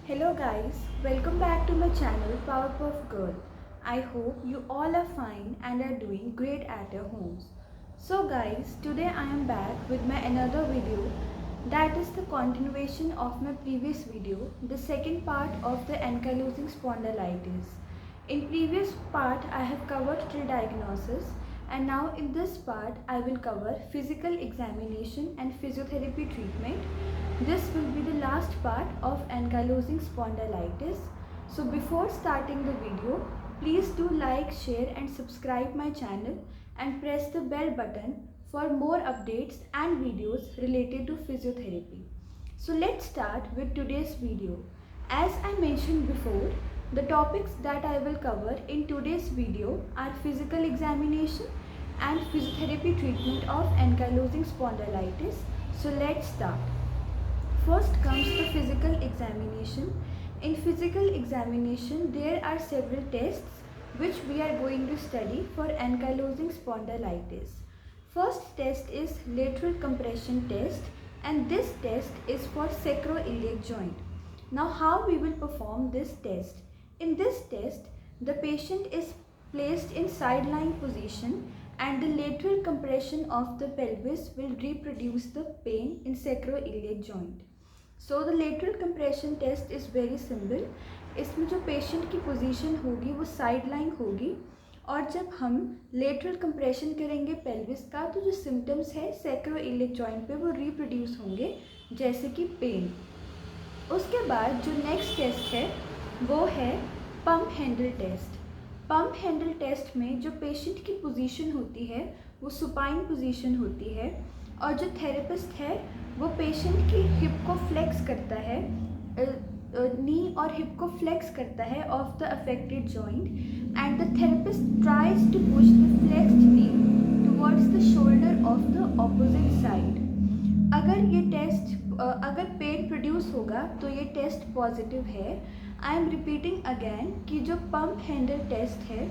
Hello guys, welcome back to my channel Powerpuff Girl. I hope you all are fine and are doing great at your homes. So guys, today I am back with my another video that is the continuation of my previous video, the second part of the ankylosing spondylitis. In previous part I have covered till diagnosis and now in this part I will cover physical examination and physiotherapy treatment. This will be the last part of ankylosing spondylitis. So before starting the video, please do like, share and subscribe my channel and press the bell button for more updates and videos related to physiotherapy. So let's start with today's video. As I mentioned before, the topics that I will cover in today's video are physical examination and physiotherapy treatment of ankylosing spondylitis. So let's start. First comes the physical examination. In physical examination, there are several tests which we are going to study for ankylosing spondylitis. First test is lateral compression test and this test is for sacroiliac joint. Now how we will perform this test? In this test, the patient is placed in side-lying position and the lateral compression of the pelvis will reproduce the pain in sacroiliac joint. So the lateral compression test is very simple. इसमें जो patient की position होगी वो side line होगी और जब हम lateral compression करेंगे पेल्विस का तो जो सिम्टम्स है सैक्रोइलिक जॉइंट पे वो रिप्रोड्यूस होंगे जैसे कि पेन. उसके बाद जो नेक्स्ट टेस्ट है वो है pump handle test. Pump handle test में जो पेशेंट की पोजीशन होती है वो सुपाइन पोजीशन होती है और जो थेरेपिस्ट है वो पेशेंट की हिप को फ्लेक्स करता है, नी और हिप को फ्लेक्स करता है of the affected joint and the therapist tries to push the flexed knee towards the shoulder of the opposite side. अगर पेन प्रोड्यूस होगा तो ये टेस्ट पॉजिटिव है. आई एम रिपीटिंग अगेन कि जो पंप हैंडल टेस्ट है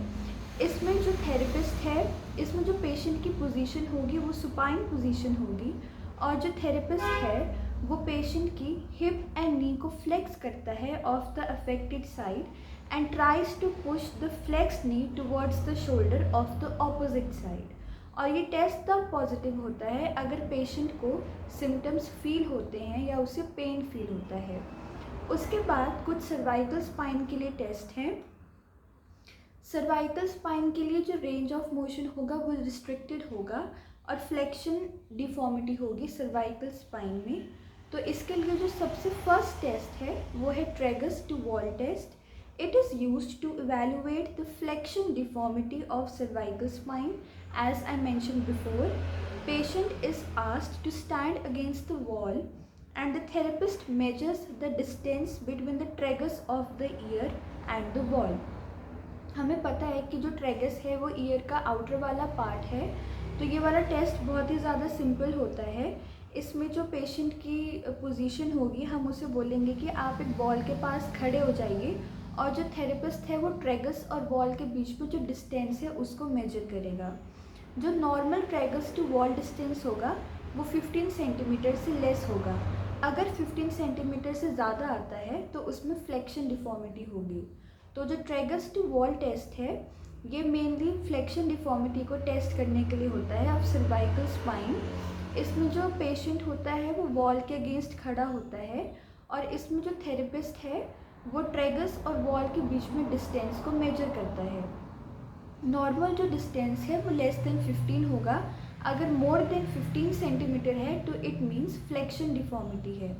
इसमें जो थेरेपिस्ट है इसमें जो पेशेंट की पोजीशन होगी वो सुपाइन पोजीशन होगी और जो थेरेपिस्ट है वो पेशेंट की हिप एंड नी को फ्लेक्स करता है of the affected side and tries to push the flex knee towards the shoulder of the opposite side. और ये टेस्ट तब पॉजिटिव होता है अगर पेशेंट को सिम्टम्स फील होते हैं या उसे पेन फील होता है. उसके बाद कुछ सर्वाइकल स्पाइन के लिए टेस्ट हैं. सर्वाइकल स्पाइन के लिए जो रेंज ऑफ मोशन होगा वो रिस्ट्रिक्टेड होगा और फ्लेक्शन डिफॉर्मिटी होगी सर्वाइकल स्पाइन में. तो इसके लिए जो सबसे फर्स्ट टेस्ट है वो है tragus to wall test. It is used to evaluate the flexion deformity of cervical spine. As I mention before, patient is asked to stand against the wall and the therapist measures the distance between the tragus of the ear and the wall. हमें पता है कि जो tragus है वो year का outer वाला part है. तो ये वाला टेस्ट बहुत ही ज़्यादा सिंपल होता है. इसमें जो पेशेंट की पोजीशन होगी हम उसे बोलेंगे कि आप एक वॉल के पास खड़े हो जाइए और जो थेरेपिस्ट है वो ट्रेगस और वॉल के बीच में जो डिस्टेंस है उसको मेजर करेगा. जो normal tragus to wall distance होगा वो 15 सेंटीमीटर से लेस होगा. अगर 15 सेंटीमीटर से ज़्यादा आता है तो उसमें फ्लेक्शन डिफॉर्मिटी होगी. तो जो ट्रेगस टू वॉल टेस्ट है ये मेनली फ्लेक्शन डिफॉर्मिटी को टेस्ट करने के लिए होता है ऑफ सर्वाइकल स्पाइन. इसमें जो पेशेंट होता है वो वॉल के अगेंस्ट खड़ा होता है और इसमें जो थेरेपिस्ट है वो ट्रेगस और वॉल के बीच में डिस्टेंस को मेजर करता है. नॉर्मल जो डिस्टेंस है वो लेस देन 15 होगा. अगर मोर देन 15 सेंटीमीटर है तो इट मीन्स फ्लेक्शन डिफॉर्मिटी है.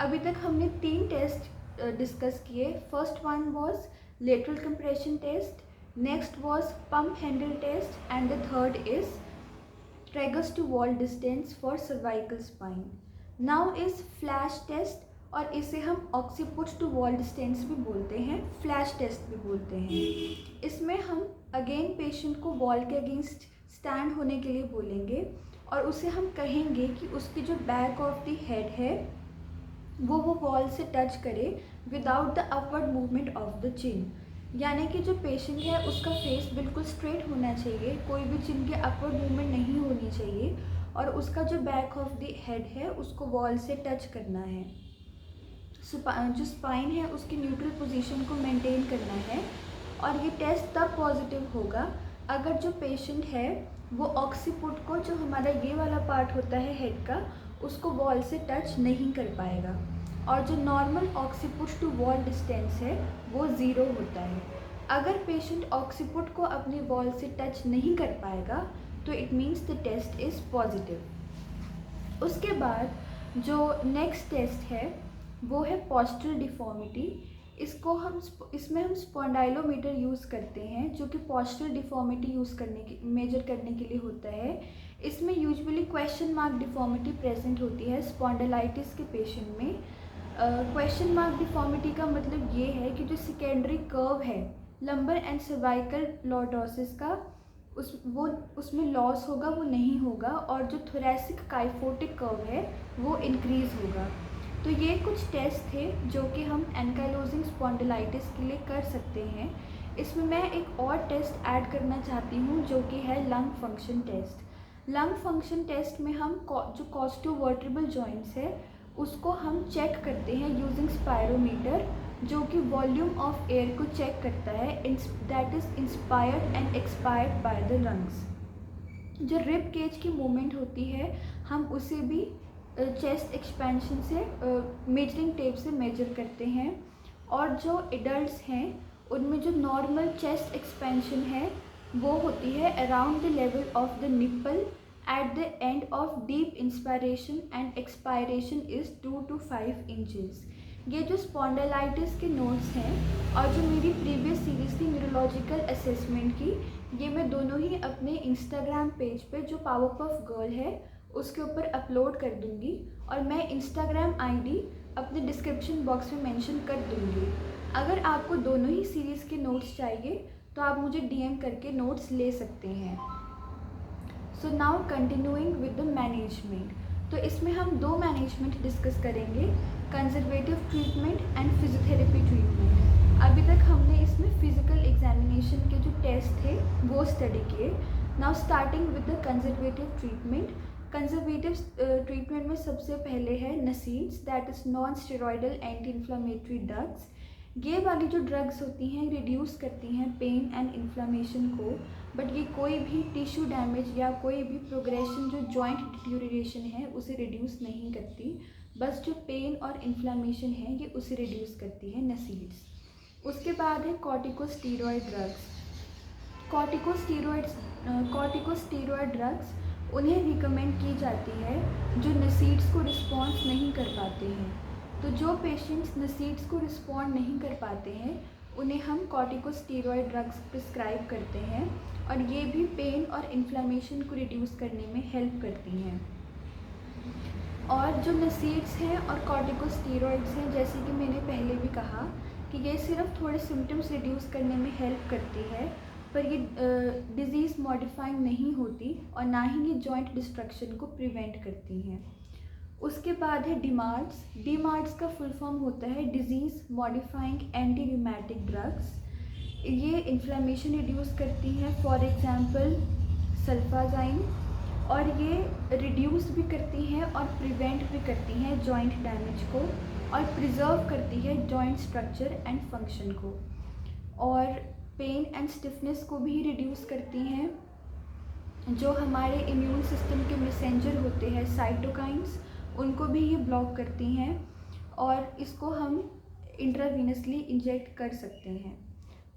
अभी तक हमने 3 टेस्ट डिस्कस किए. First one was lateral compression test, next was pump handle test and the third is tragus to wall distance for cervical spine. Now is flash test और इसे हम occiput to wall distance भी बोलते हैं, flash test भी बोलते हैं. इसमें हम अगेन पेशेंट को वॉल के अगेंस्ट स्टैंड होने के लिए बोलेंगे और उसे हम कहेंगे कि उसकी जो बैक ऑफ द हेड है वो वॉल से टच करे without the upward movement of the chin. यानी कि जो पेशेंट है उसका फेस बिल्कुल स्ट्रेट होना चाहिए, कोई भी चिन के अपवर्ड मूवमेंट नहीं होनी चाहिए और उसका जो बैक ऑफ द हेड है उसको वॉल से टच करना है. जो स्पाइन है उसकी न्यूट्रल पोजीशन को मेंटेन करना है। और ये टेस्ट तब पॉजिटिव होगा अगर जो पेशेंट है वो ऑक्सीपुट को, जो हमारा ये वाला पार्ट होता है हेड का, उसको वॉल से टच नहीं कर पाएगा। और जो normal occiput to wall distance है वो 0 होता है। अगर पेशेंट ऑक्सीपुट को अपनी वॉल से टच नहीं कर पाएगा तो it means the test is positive. उसके बाद जो नेक्स्ट टेस्ट है वो है पोस्टरल डिफॉर्मिटी। इसमें हम स्पॉन्डाइलोमीटर यूज़ करते हैं, जो कि पोस्टरल डिफॉर्मिटी मेजर करने के लिए होता है। इसमें usually question mark deformity present होती है स्पॉन्डिलाइटिस के पेशेंट में। क्वेश्चन मार्क डिफॉर्मिटी का मतलब ये है कि जो सेकेंडरी कर्व है लंबर एंड सर्वाइकल लॉर्डोसिस का, उसमें लॉस होगा, वो नहीं होगा, और जो थोरेसिक काइफोटिक कर्व है वो इंक्रीज़ होगा। तो ये कुछ टेस्ट थे जो कि हम एंकाइलोजिंग स्पॉन्डिलाइटिस के लिए कर सकते हैं। इसमें मैं एक और टेस्ट ऐड करना चाहती हूँ जो कि है lung function test. Lung function test में हम जो कॉस्टोवर्टेब्रल जॉइंट्स है उसको हम चेक करते हैं यूजिंग स्पायरोमीटर, जो कि वॉल्यूम ऑफ एयर को चेक करता है, that is inspired and expired by the lungs. जो रिब केज की मूवमेंट होती है हम उसे भी चेस्ट एक्सपेंशन से मेजरिंग टेप से मेजर करते हैं। और जो एडल्ट्स हैं उनमें जो नॉर्मल चेस्ट एक्सपेंशन है वो होती है around the level of the nipple at the end of deep inspiration and expiration is 2 to 5 inches. ये जो स्पॉन्डिलाइटिस के नोट्स हैं और जो मेरी प्रीवियस सीरीज़ थी न्यूरोलॉजिकल असेसमेंट की, ये मैं दोनों ही अपने इंस्टाग्राम पेज पे जो पावर पफ गर्ल है उसके ऊपर अपलोड कर दूँगी, और मैं इंस्टाग्राम आईडी अपने डिस्क्रिप्शन बॉक्स में मेंशन कर दूँगी। अगर आपको दोनों ही सीरीज़ के नोट्स चाहिए तो आप मुझे डीएम करके नोट्स ले सकते हैं। So now continuing with the management. तो इसमें हम 2 मैनेजमेंट डिस्कस करेंगे, conservative treatment and physiotherapy treatment. अभी तक हमने इसमें फिजिकल एग्जामिनेशन के जो टेस्ट थे वो स्टडी किए। Now starting with the conservative treatment. Conservative treatment में सबसे पहले है NSAIDs, that is non steroidal anti inflammatory drugs. ये वाली जो ड्रग्स होती हैं रिड्यूस करती हैं पेन एंड इन्फ्लामेशन को, बट ये कोई भी टिश्यू डैमेज या कोई भी प्रोग्रेशन जो जॉइंट डिट्यूरेशन है उसे रिड्यूस नहीं करती, बस जो पेन और इन्फ्लामेशन है ये उसे रिड्यूस करती है नसीड्स। उसके बाद है कॉर्टिकोस्टीरॉयड ड्रग्स। कॉर्टिकोस्टीरॉयड ड्रग्स उन्हें रिकमेंड की जाती है जो नसीड्स को रिस्पॉन्स नहीं कर पाते हैं। तो जो पेशेंट्स नसीड्स को रिस्पॉन्ड नहीं कर पाते हैं उन्हें हम कॉर्टिकोस्टीरॉयड ड्रग्स प्रिस्क्राइब करते हैं, और ये भी पेन और इन्फ्लामेशन को रिड्यूस करने में हेल्प करती हैं। और जो नसीड्स हैं और कॉर्टिकोस्टीरॉइड्स हैं, जैसे कि मैंने पहले भी कहा कि ये सिर्फ थोड़े सिम्टम्स रिड्यूस करने में हेल्प करती है, पर ये डिज़ीज़ मॉडिफाइंग नहीं होती और ना ही ये जॉइंट डिस्ट्रक्शन को प्रिवेंट करती हैं। उसके बाद है डीमार्ड्स। डीमार्ड्स का फुल फॉर्म होता है disease modifying anti rheumatic drugs. ये इन्फ्लेमेशन रिड्यूस करती हैं, फॉर एग्जांपल सल्फाजाइन, और ये रिड्यूस भी करती हैं और प्रिवेंट भी करती हैं जॉइंट डैमेज को, और प्रिजर्व करती है जॉइंट स्ट्रक्चर एंड फंक्शन को, और पेन एंड स्टिफनेस को भी रिड्यूस करती हैं। जो हमारे इम्यून सिस्टम के मैसेंजर होते हैं साइटोकाइंस, उनको भी ये ब्लॉक करती हैं, और इसको हम इंट्रावीनसली इंजेक्ट कर सकते हैं।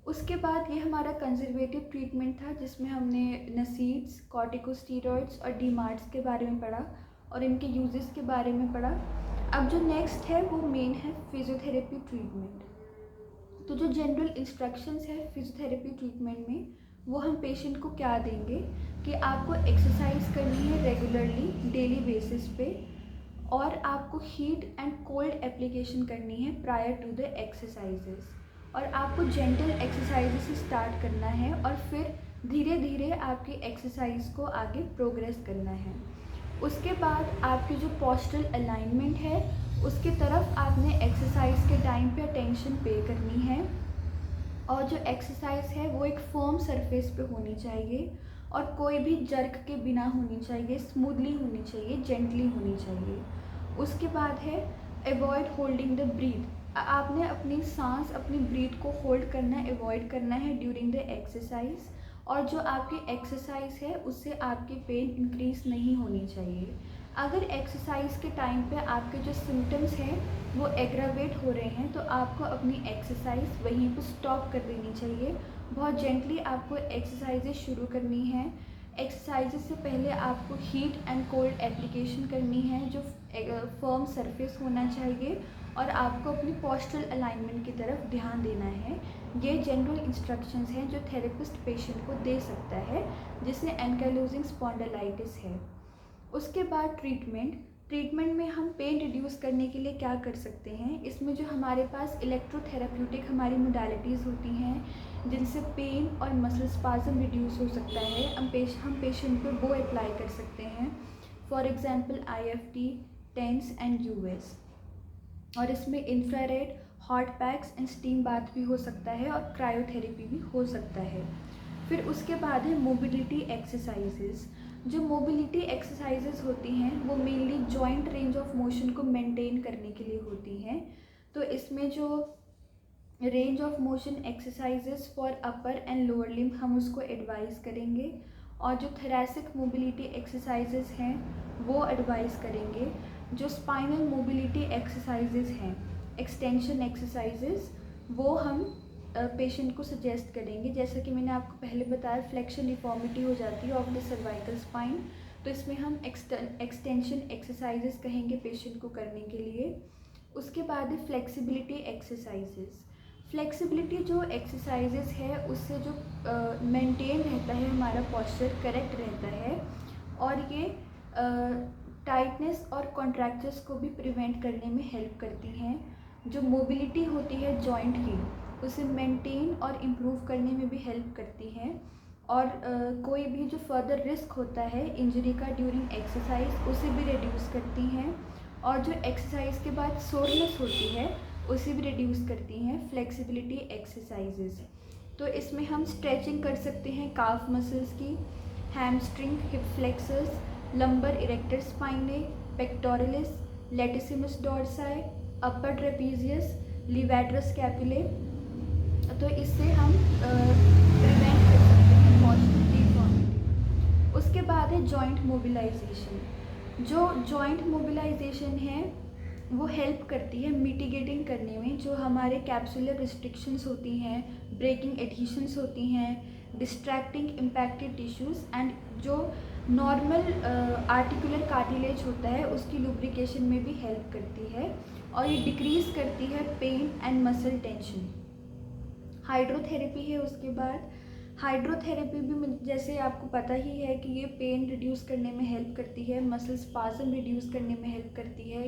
उसके बाद ये हमारा कंजर्वेटिव ट्रीटमेंट था जिसमें हमने नसीड्स, कॉर्टिकोस्टीरॉइड्स और डीमार्ड्स के बारे में पढ़ा और इनके यूजेस के बारे में पढ़ा। अब जो नेक्स्ट है वो मेन है फिजियोथेरेपी ट्रीटमेंट। तो जो जनरल इंस्ट्रक्शंस है फिजियोथेरेपी ट्रीटमेंट में, वो हम पेशेंट को क्या देंगे कि आपको एक्सरसाइज करनी है रेगुलरली डेली बेसिस पे, और आपको हीट एंड कोल्ड एप्लीकेशन करनी है प्रायर टू द एक्सरसाइजेस, और आपको जेंटल एक्सरसाइज से स्टार्ट करना है और फिर धीरे धीरे आपकी एक्सरसाइज को आगे प्रोग्रेस करना है। उसके बाद आपकी जो पोस्टरल अलाइनमेंट है उसके तरफ आपने एक्सरसाइज के टाइम पे अटेंशन पे करनी है, और जो एक्सरसाइज है वो एक फर्म सरफेस पे होनी चाहिए और कोई भी जर्क के बिना होनी चाहिए, स्मूथली होनी चाहिए, जेंटली होनी चाहिए। उसके बाद है अवॉइड होल्डिंग द ब्रीथ, आपने अपनी सांस, अपनी ब्रीथ को होल्ड करना, अवॉइड करना है ड्यूरिंग द एक्सरसाइज। और जो आपकी एक्सरसाइज है उससे आपकी पेन इंक्रीज़ नहीं होनी चाहिए। अगर एक्सरसाइज के टाइम पे आपके जो सिम्टम्स हैं वो एग्रावेट हो रहे हैं तो आपको अपनी एक्सरसाइज वहीं पर स्टॉप कर देनी चाहिए। बहुत जेंटली आपको एक्सरसाइजेज शुरू करनी है। एक्सरसाइजेज से पहले आपको हीट एंड कोल्ड एप्लीकेशन करनी है जो फर्म सरफेस होना चाहिए, और आपको अपनी पोस्चरल अलाइनमेंट की तरफ ध्यान देना है। ये जनरल इंस्ट्रक्शंस हैं जो थेरेपिस्ट पेशेंट को दे सकता है जिसे एंकाइलोजिंग स्पॉन्डिलाइटिस है। उसके बाद ट्रीटमेंट में हम पेन रिड्यूस करने के लिए क्या कर सकते हैं। इसमें जो हमारे पास इलेक्ट्रोथेराप्यूटिक हमारी मोडालिटीज़ होती हैं जिनसे पेन और मसल स्पाज्म रिड्यूस हो सकता है, हम पेशेंट पे वो अप्लाई कर सकते हैं। For example IFT, TENS and US. और इसमें infrared, hot packs and steam bath भी हो सकता है और क्रायोथेरेपी भी हो सकता है। फिर उसके बाद है मोबिलिटी एक्सरसाइजेस। जो मोबिलिटी एक्सरसाइजेस होती हैं वो mainly joint range of motion को मेंटेन करने के लिए होती हैं। तो इसमें जो range of motion exercises for upper and lower limb हम उसको एडवाइस करेंगे, और जो थोरैसिक मोबिलिटी एक्सरसाइजेस हैं वो एडवाइस करेंगे। जो स्पाइनल मोबिलिटी एक्सरसाइजेस हैं, एक्सटेंशन एक्सरसाइजेस, वो हम पेशेंट को सजेस्ट करेंगे। जैसा कि मैंने आपको पहले बताया, फ्लेक्शन डिफॉर्मिटी हो जाती है ऑफ द सर्वाइकल स्पाइन, तो इसमें हम एक्सटेंशन एक्सरसाइजेस कहेंगे पेशेंट को करने के लिए। उसके बाद है फ्लेक्सिबिलिटी एक्सरसाइजेस। फ्लेक्सिबिलिटी जो एक्सरसाइजेस है उससे जो मेंटेन रहता है हमारा पॉस्चर, करेक्ट रहता है, और ये टाइटनेस और कॉन्ट्रैक्चर्स को भी प्रिवेंट करने में हेल्प करती हैं। जो मोबिलिटी होती है जॉइंट की, उसे मेंटेन और इम्प्रूव करने में भी हेल्प करती हैं। और कोई भी जो फर्दर रिस्क होता है इंजरी का ड्यूरिंग एक्सरसाइज, उसे भी रिड्यूस करती हैं। और जो एक्सरसाइज के बाद सोरनेस होती है उसे भी रिड्यूस करती हैं फ्लेक्सिबिलिटी एक्सरसाइजेस। तो इसमें हम स्ट्रेचिंग कर सकते हैं काफ मसल्स की, hamstring, hip flexors, lumbar erector spinae, pectoralis, latissimus dorsi, upper trapezius, levator scapulae. तो इससे हम प्रिवेंट कर सकते हैं पॉस्चरल डिफॉर्मिटी। उसके बाद है जॉइंट मोबिलाइजेशन। जो जॉइंट मोबिलाइजेशन है वो हेल्प करती है मिटिगेटिंग करने में जो हमारे कैप्सुलर रिस्ट्रिक्शंस होती हैं, ब्रेकिंग एडहेशंस होती हैं, डिस्ट्रैक्टिंग इम्पैक्टेड टिश्यूज़, एंड जो नॉर्मल आर्टिकुलर कार्टिलेज होता है उसकी लुब्रिकेशन में भी हेल्प करती है, और ये डिक्रीज़ करती है pain and muscle tension. Hydrotherapy है उसके बाद। हाइड्रोथेरेपी भी जैसे आपको पता ही है कि ये पेन रिड्यूस करने में हेल्प करती है, मसल स्पाज्म रिड्यूस करने में हेल्प करती है,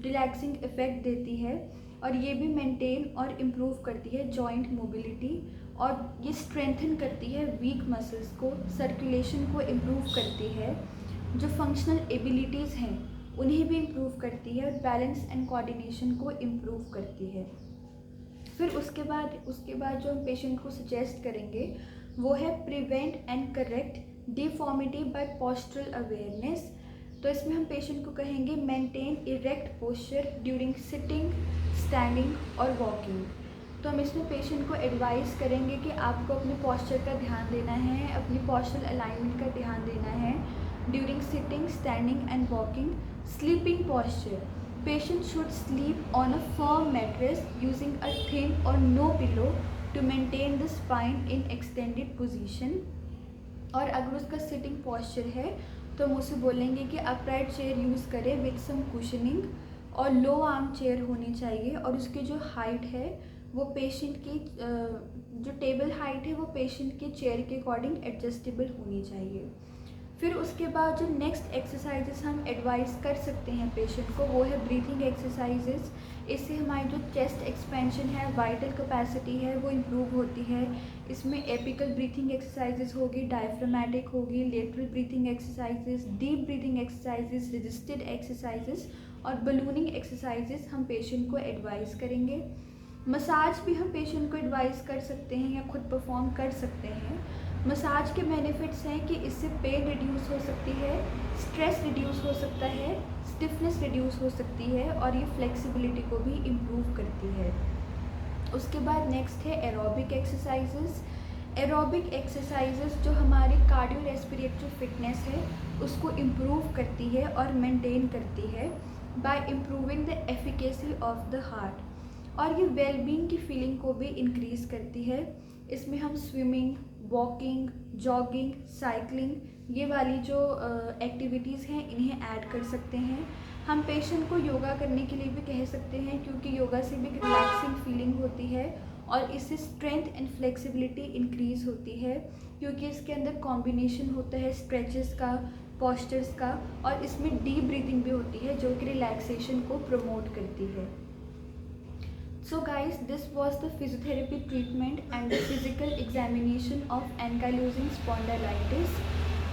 रिलैक्सिंग इफ़ेक्ट देती है, और ये भी मेंटेन और इम्प्रूव करती है जॉइंट मोबिलिटी, और ये स्ट्रेंथन करती है वीक मसल्स को, सर्कुलेशन को इम्प्रूव करती है, जो फंक्शनल एबिलिटीज़ हैं उन्हें भी इम्प्रूव करती है, और बैलेंस एंड कोऑर्डिनेशन को इम्प्रूव करती है। फिर उसके बाद जो हम पेशेंट को सजेस्ट करेंगे वो है prevent and correct deformity by postural awareness. तो इसमें हम पेशेंट को कहेंगे maintain erect posture during sitting, standing और वॉकिंग। तो हम इसमें पेशेंट को एडवाइस करेंगे कि आपको अपने पोस्चर का ध्यान देना है, अपनी पोस्चरल अलाइनमेंट का ध्यान देना है during sitting, standing and walking. Sleeping posture, patient should sleep on a firm mattress using a thin or no pillow to maintain the spine in extended position। और अगर उसका सिटिंग पॉस्चर है तो हम उसे बोलेंगे कि अपराइट चेयर यूज़ करें विथ सम कुशनिंग, और लो आर्म चेयर होनी चाहिए, और उसकी जो हाइट है वो पेशेंट की जो टेबल हाइट है वो पेशेंट के चेयर के अकॉर्डिंग एडजस्टेबल होनी चाहिए। फिर उसके बाद जो नेक्स्ट एक्सरसाइजेस हम एडवाइस कर सकते हैं पेशेंट को वो है ब्रीथिंग एक्सरसाइजेस। इससे हमारी जो चेस्ट एक्सपेंशन है, वाइटल कैपेसिटी है, वो इम्प्रूव होती है। इसमें एपिकल ब्रीथिंग एक्सरसाइजेस होगी, डायफ्रामेटिक होगी, lateral breathing exercises, deep breathing exercises, रजिस्टेड exercises और बलूनिंग एक्सरसाइजेस हम पेशेंट को एडवाइस करेंगे। मसाज भी हम पेशेंट को एडवाइस कर सकते हैं या खुद परफॉर्म कर सकते हैं। मसाज के बेनिफिट्स हैं कि इससे पेन रिड्यूस हो सकती है, स्ट्रेस रिड्यूस हो सकता है, स्टिफनेस रिड्यूस हो सकती है और ये फ्लेक्सिबिलिटी को भी इम्प्रूव करती है। उसके बाद नेक्स्ट है एरोबिक एक्सरसाइजेस। एरोबिक एक्सरसाइजेस जो हमारी कार्डियो रेस्पिरेटरी फिटनेस है उसको इम्प्रूव करती है और मेंटेन करती है bye improving the efficacy of the heart, और ये वेलबींग की फीलिंग को भी इंक्रीज़ करती है। इसमें हम स्विमिंग, वॉकिंग, जॉगिंग, साइकिलिंग ये वाली जो एक्टिविटीज़ हैं इन्हें ऐड कर सकते हैं। हम पेशेंट को योगा करने के लिए भी कह सकते हैं क्योंकि योगा से भी रिलैक्सिंग फीलिंग होती है और इससे स्ट्रेंथ एंड फ्लेक्सिबिलिटी इंक्रीज़ होती है क्योंकि इसके अंदर कॉम्बिनेशन होता है स्ट्रेचेस का, पोस्चर्स का, और इसमें डीप ब्रीथिंग भी होती है जो कि रिलैक्सेशन को प्रमोट करती है। So guys, this was the physiotherapy treatment and the physical examination of ankylosing spondylitis.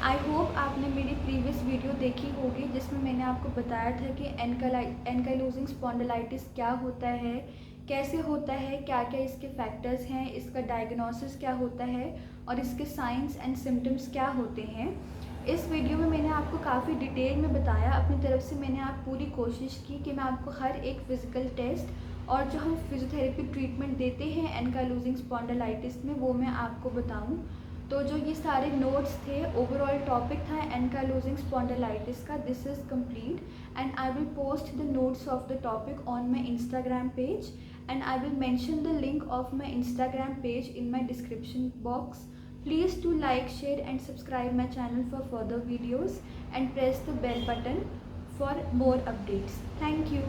I hope आपने मेरी प्रीवियस वीडियो देखी होगी जिसमें मैंने आपको बताया था कि एंकाइलोजिंग स्पॉन्डिलाइटिस क्या होता है, कैसे होता है, क्या क्या इसके फैक्टर्स हैं, इसका डायग्नोसिस क्या होता है और इसके साइंस एंड सिम्टम्स क्या होते हैं। इस वीडियो में मैंने आपको काफ़ी डिटेल में बताया। अपनी तरफ से मैंने आप पूरी कोशिश की कि मैं आपको हर एक फ़िज़िकल टेस्ट और जो हम फिजियोथेरेपी ट्रीटमेंट देते हैं एंकाइलोजिंग स्पॉन्डिलाइटिस में वो मैं आपको बताऊं। तो जो ये सारे नोट्स थे, ओवरऑल टॉपिक था एंकाइलोजिंग स्पॉन्डिलाइटिस का, this is complete and I will post the notes of the topic on my Instagram page and I will mention the link of my Instagram page in my description box. Please do like, share and subscribe my channel for further videos and press the bell button for more updates. Thank you.